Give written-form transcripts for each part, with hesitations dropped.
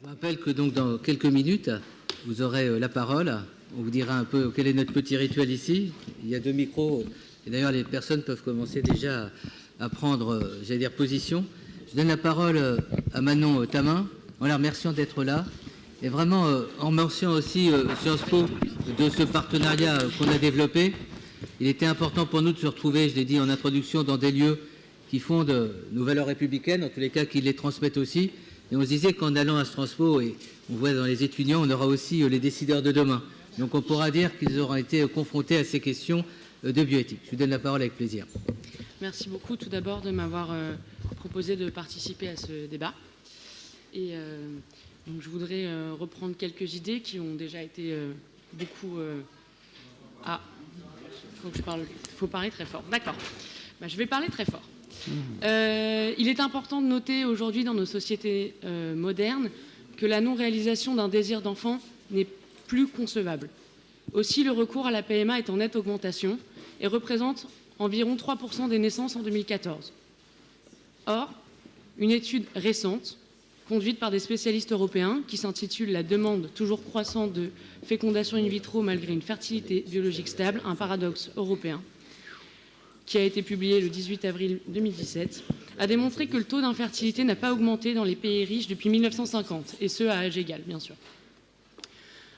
Je rappelle que donc dans quelques minutes, vous aurez la parole. On vous dira un peu quel est notre petit rituel ici. Il y a 2 micros. Et d'ailleurs, les personnes peuvent commencer déjà à prendre, j'allais dire, position. Je donne la parole à Manon Tamin, en la remerciant d'être là. Et vraiment, en remerciant aussi Sciences Po de ce partenariat qu'on a développé. Il était important pour nous de se retrouver, je l'ai dit en introduction, dans des lieux qui fondent nos valeurs républicaines, en tous les cas qui les transmettent aussi. Et on se disait qu'en allant à Sciences Po, et on voit dans les étudiants, on aura aussi les décideurs de demain. Donc on pourra dire qu'ils auront été confrontés à ces questions de bioéthique. Je vous donne la parole avec plaisir. Merci beaucoup tout d'abord de m'avoir proposé de participer à ce débat. Et donc je voudrais reprendre quelques idées qui ont déjà été beaucoup... Ah, il faut parler très fort. D'accord. Je vais parler très fort. Il est important de noter aujourd'hui dans nos sociétés modernes que la non-réalisation d'un désir d'enfant n'est plus concevable. Aussi, le recours à la PMA est en nette augmentation et représente environ 3% des naissances en 2014. Or, une étude récente, conduite par des spécialistes européens, qui s'intitule « La demande toujours croissante de fécondation in vitro malgré une fertilité biologique stable, un paradoxe européen », qui a été publiée le 18 avril 2017, a démontré que le taux d'infertilité n'a pas augmenté dans les pays riches depuis 1950, et ce, à âge égal, bien sûr.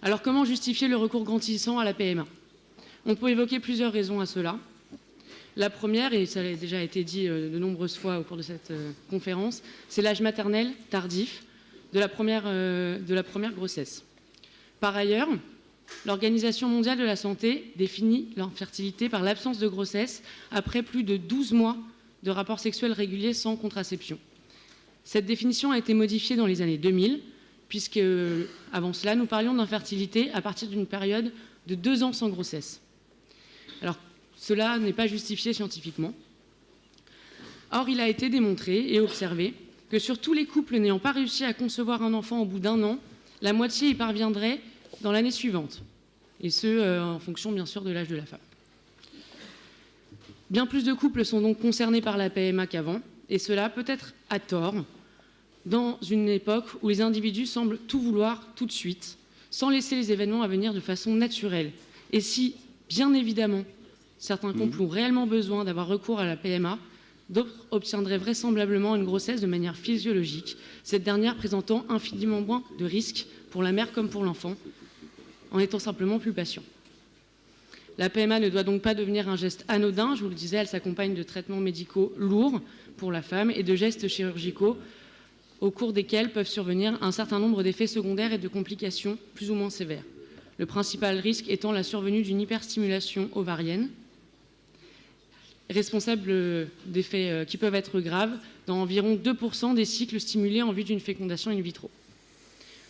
Alors, comment justifier le recours grandissant à la PMA? On peut évoquer plusieurs raisons à cela. La première, et ça a déjà été dit de nombreuses fois au cours de cette conférence, c'est l'âge maternel tardif de la première grossesse. Par ailleurs, l'Organisation mondiale de la santé définit l'infertilité par l'absence de grossesse après plus de 12 mois de rapports sexuels réguliers sans contraception. Cette définition a été modifiée dans les années 2000, puisque avant cela, nous parlions d'infertilité à partir d'une période de 2 ans sans grossesse. Alors, cela n'est pas justifié scientifiquement. Or, il a été démontré et observé que sur tous les couples n'ayant pas réussi à concevoir un enfant au bout d'1 an, la moitié y parviendrait dans l'année suivante, et ce, en fonction, bien sûr, de l'âge de la femme. Bien plus de couples sont donc concernés par la PMA qu'avant, et cela peut être à tort, dans une époque où les individus semblent tout vouloir tout de suite, sans laisser les événements à venir de façon naturelle. Et si, bien évidemment, certains couples ont réellement besoin d'avoir recours à la PMA, d'autres obtiendraient vraisemblablement une grossesse de manière physiologique, cette dernière présentant infiniment moins de risques pour la mère comme pour l'enfant, en étant simplement plus patient. La PMA ne doit donc pas devenir un geste anodin, je vous le disais, elle s'accompagne de traitements médicaux lourds pour la femme et de gestes chirurgicaux au cours desquels peuvent survenir un certain nombre d'effets secondaires et de complications plus ou moins sévères. Le principal risque étant la survenue d'une hyperstimulation ovarienne, responsable d'effets qui peuvent être graves dans environ 2% des cycles stimulés en vue d'une fécondation in vitro.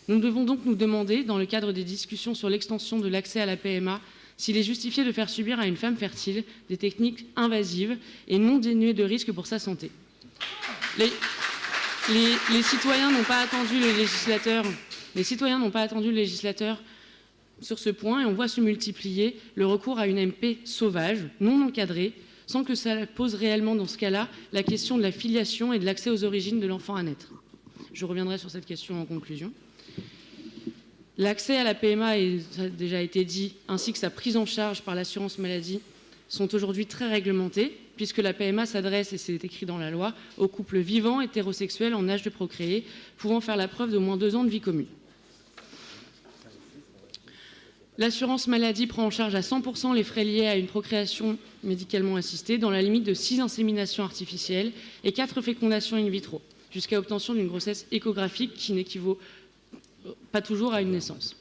Nous devons donc nous demander, dans le cadre des discussions sur l'extension de l'accès à la PMA, s'il est justifié de faire subir à une femme fertile des techniques invasives et non dénuées de risques pour sa santé. Les citoyens n'ont pas attendu le législateur sur ce point et on voit se multiplier le recours à une MP sauvage, non encadrée, sans que ça pose réellement dans ce cas-là la question de la filiation et de l'accès aux origines de l'enfant à naître. Je reviendrai sur cette question en conclusion. L'accès à la PMA, et ça a déjà été dit, ainsi que sa prise en charge par l'assurance maladie sont aujourd'hui très réglementés, puisque la PMA s'adresse, et c'est écrit dans la loi, aux couples vivants hétérosexuels en âge de procréer, pouvant faire la preuve d'au moins 2 ans de vie commune. L'assurance maladie prend en charge à 100% les frais liés à une procréation médicalement assistée, dans la limite de 6 inséminations artificielles et 4 fécondations in vitro, jusqu'à obtention d'une grossesse échographique qui n'équivaut pas toujours à une naissance,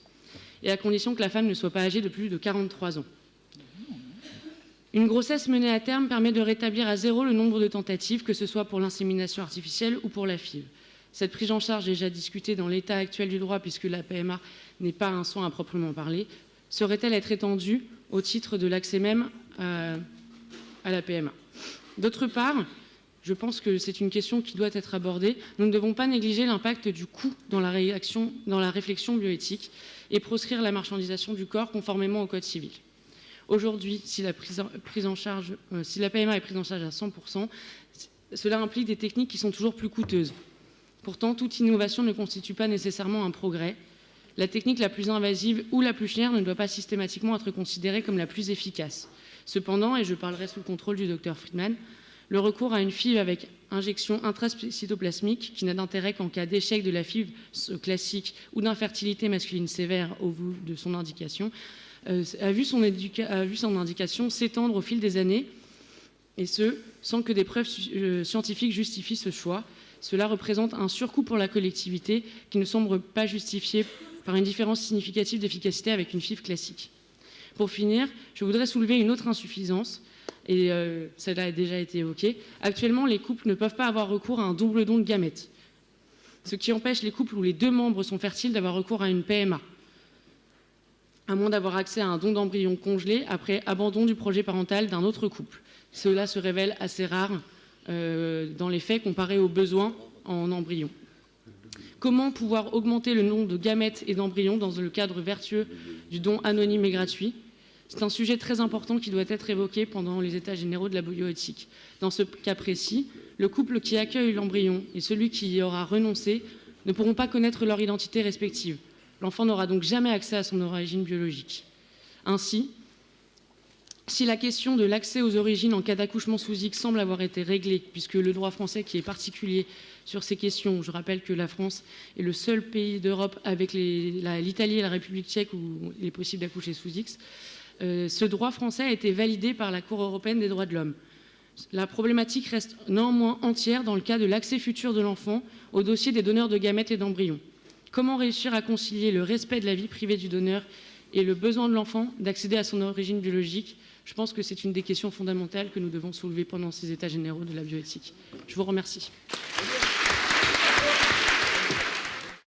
et à condition que la femme ne soit pas âgée de plus de 43 ans. Une grossesse menée à terme permet de rétablir à 0 le nombre de tentatives, que ce soit pour l'insémination artificielle ou pour la FIV. Cette prise en charge, déjà discutée dans l'état actuel du droit, puisque la PMA n'est pas un soin à proprement parler, saurait-elle être étendue au titre de l'accès même à la PMA? D'autre part, je pense que c'est une question qui doit être abordée. Nous ne devons pas négliger l'impact du coût dans la réflexion bioéthique et proscrire la marchandisation du corps conformément au Code civil. Aujourd'hui, si la PMA est prise en charge à 100%, cela implique des techniques qui sont toujours plus coûteuses. Pourtant, toute innovation ne constitue pas nécessairement un progrès. La technique la plus invasive ou la plus chère ne doit pas systématiquement être considérée comme la plus efficace. Cependant, et je parlerai sous le contrôle du Dr Friedman, le recours à une FIV avec injection intracytoplasmique, qui n'a d'intérêt qu'en cas d'échec de la FIV classique ou d'infertilité masculine sévère au vu de son indication, a vu son indication s'étendre au fil des années, et ce, sans que des preuves scientifiques justifient ce choix. Cela représente un surcoût pour la collectivité qui ne semble pas justifié par une différence significative d'efficacité avec une FIV classique. Pour finir, je voudrais soulever une autre insuffisance, et cela a déjà été évoqué. Actuellement, les couples ne peuvent pas avoir recours à un double don de gamètes, ce qui empêche les couples où les deux membres sont fertiles d'avoir recours à une PMA, à moins d'avoir accès à un don d'embryon congelé après abandon du projet parental d'un autre couple. Cela se révèle assez rare dans les faits comparé aux besoins en embryons. Comment pouvoir augmenter le nombre de gamètes et d'embryons dans le cadre vertueux du don anonyme et gratuit? C'est un sujet très important qui doit être évoqué pendant les états généraux de la bioéthique. Dans ce cas précis, le couple qui accueille l'embryon et celui qui y aura renoncé ne pourront pas connaître leur identité respective. L'enfant n'aura donc jamais accès à son origine biologique. Ainsi, si la question de l'accès aux origines en cas d'accouchement sous X semble avoir été réglée, puisque le droit français qui est particulier sur ces questions, je rappelle que la France est le seul pays d'Europe avec l'Italie et la République tchèque où il est possible d'accoucher sous X, ce droit français a été validé par la Cour européenne des droits de l'homme. La problématique reste néanmoins entière dans le cas de l'accès futur de l'enfant au dossier des donneurs de gamètes et d'embryons. Comment réussir à concilier le respect de la vie privée du donneur et le besoin de l'enfant d'accéder à son origine biologique? Je pense que c'est une des questions fondamentales que nous devons soulever pendant ces états généraux de la bioéthique. Je vous remercie.